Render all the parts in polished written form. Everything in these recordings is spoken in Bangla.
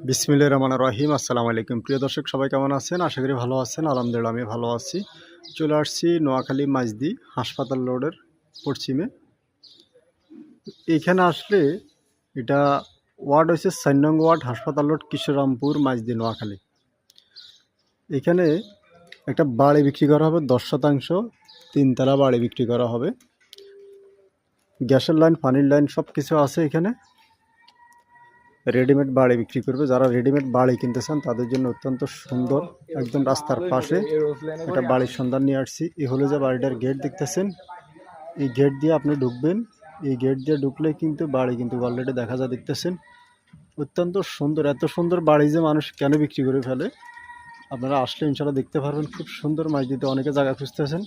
বিসমিল্লাহির রহমানির রহিম। আসসালামু আলাইকুম। প্রিয় দর্শক সবাই কেমন আছেন? আশা করি ভালো আছেন। আলহামদুলিল্লাহ আমি ভালো আছি। চলে আসছি নোয়াখালী মাইজদি হাসপাতাল রোডের পশ্চিমে। এইখানে আসলে এটা ওয়ার্ড হচ্ছে ৪ নং ওয়ার্ড, হাসপাতাল রোড, কিশোরামপুর, মাইজদি, নোয়াখালী। এখানে একটা বাড়ি বিক্রি করা হবে ১০%, ৩ তলা বাড়ি বিক্রি করা হবে। গ্যাসের লাইন, পানির লাইন সব কিছু আছে এখানে। রেডিমেড বাড়ি বিক্রি করবে। যারা রেডিমেড বাড়ি কিনতে চান তাদের জন্য অত্যন্ত সুন্দর, একদম রাস্তার পাশে একটা বাড়ির সন্ধান নিয়ে আসছি। এই হলো যে বাড়িটার গেট দেখতেছেন, এই গেট দিয়ে আপনি ঢুকবেন। এই গেট দিয়ে ঢুকলে কিন্তু বাড়ি কিন্তু অলরেডি দেখা যায়, দেখতেছেন অত্যন্ত সুন্দর। এত সুন্দর বাড়ি যে মানুষ কেন বিক্রি করে ফেলে, আপনারা আসলে ইনশাল্লাহ দেখতে পারবেন। খুব সুন্দর মাইজদিতে অনেকে জায়গা খুঁজতেছেন,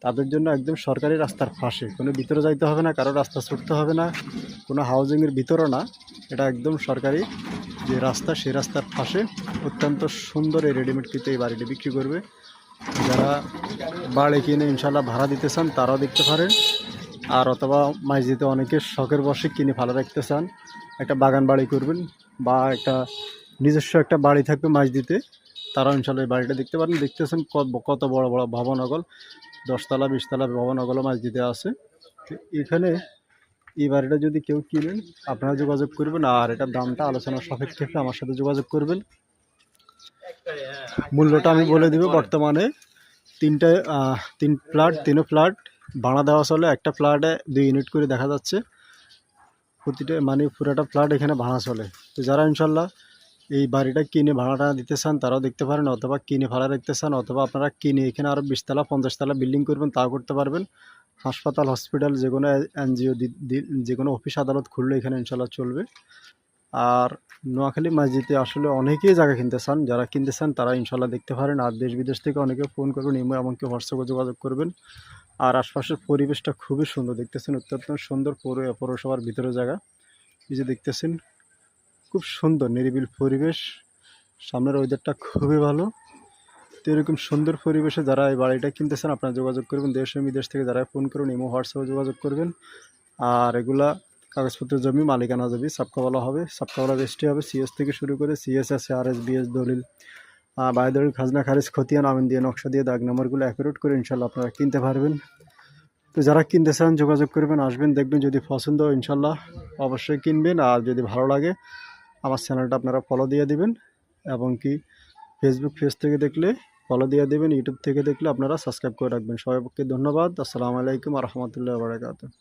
তাদের জন্য একদম সরকারি রাস্তার পাশে, কোনো ভিতরে যাইতে হবে না, কারো রাস্তা ছুটতে হবে না, কোনো হাউজিংয়ের ভিতরও না। এটা একদম সরকারি যে রাস্তা, সেই রাস্তার পাশে অত্যন্ত সুন্দর এই রেডিমেড কিনতে এই বাড়িটি বিক্রি করবে। যারা বাড়ি কিনে ইনশাল্লাহ ভাড়া দিতে চান তারাও দেখতে পারেন। আর অথবা মাইজদিতে অনেকে শখের বসে কিনে ভালো রাখতে চান, একটা বাগান বাড়ি করবেন বা একটা নিজস্ব একটা বাড়ি থাকবে মাইজদিতে, তারাও ইনশাল্লাহ এই বাড়িটা দেখতে পারেন। দেখতেছেন কত বড় বড় ভবন অগল, 10 তলা 20 তলা ভবন অগল মাইজদিতে আছে। তো এখানে এই বাড়িটা যদি কেউ কিনেন আপনারা যোগাযোগ করবেন, আর এটার দামটা আলোচনা সাপেক্ষে আমার সাথে যোগাযোগ করবেন। মূল্যটা আমি বলে দিব। বর্তমানে তিন ফ্ল্যাট, 3 ফ্ল্যাট ভাড়া দেওয়া চলে। একটা ফ্ল্যাটে 2 ইউনিট করে দেখা যাচ্ছে, প্রতিটা মানে পুরোটা ফ্ল্যাট এখানে ভাড়া চলে। তো যারা ইনশাল্লাহ এই বাড়িটা কিনে ভাড়াটা দিতে চান তারাও দেখতে পারেন, অথবা কিনে ভাড়া রাখতে চান, অথবা আপনারা কিনে এখানে আরও 20 তলা 50 তলা বিল্ডিং করবেন, তাও করতে পারবেন। হাসপাতাল, হসপিটাল, যে কোনো এনজিও, যে কোনো অফিস আদালত খুললে এখানে ইনশাল্লাহ চলবে। আর নোয়াখালী মাইজদিতে আসলে অনেকেই জায়গা কিনতে চান, যারা কিনতে চান তারা ইনশাল্লাহ দেখতে পারেন। আর দেশ বিদেশ থেকে অনেকে ফোন করবেন, ইমো এমনকি হোয়াটসঅ্যাপে যোগাযোগ করবেন। আর আশপাশের পরিবেশটা খুবই সুন্দর, দেখতেছেন অত্যন্ত সুন্দর। পৌরসভার ভিতরে জায়গা, এই যে দেখতেছেন খুব সুন্দর নিরিবিল পরিবেশ, সামনের ওয়েদারটা খুবই ভালো। তো এরকম সুন্দর পরিবেশে যারা এই বাড়িটা কিনতেছেন আপনারা যোগাযোগ করবেন। দেশ এবং বিদেশ থেকে যারা ফোন করুন, ইমো হোয়াটসঅ্যাপে যোগাযোগ করবেন। আর এগুলা কাগজপত্রের জমি, মালিকানা জমি, সাবকাওয়ালা হবে, সাবকাওয়ালা রেজিস্ট্রি হবে। সিএস থেকে শুরু করে সিএসএস, আরএস, বিএস, দলিল, বায়ুদলিল, খাজনা খারিজ, খতিয়ান, আমিন দিয়ে, নকশা দিয়ে, দাগ নম্বরগুলো অ্যাকুরেট করে ইনশাল্লাহ আপনারা কিনতে পারবেন। তো যারা কিনতে চান যোগাযোগ করবেন, আসবেন, দেখবেন। যদি পছন্দ হয় ইনশাল্লাহ অবশ্যই কিনবেন। আর যদি ভালো লাগে আমার চ্যানেলটা আপনারা ফলো দিয়ে দিবেন, এবং কি ফেসবুক পেজ থেকে দেখলে ফলো দিয়ে দেবেন, ইউটিউব থেকে দেখলে আপনারা সাবস্ক্রাইব করে রাখবেন। সবাইকে ধন্যবাদ। আসসালামু আলাইকুম ওয়া রাহমাতুল্লাহি ওয়া বারাকাতুহু।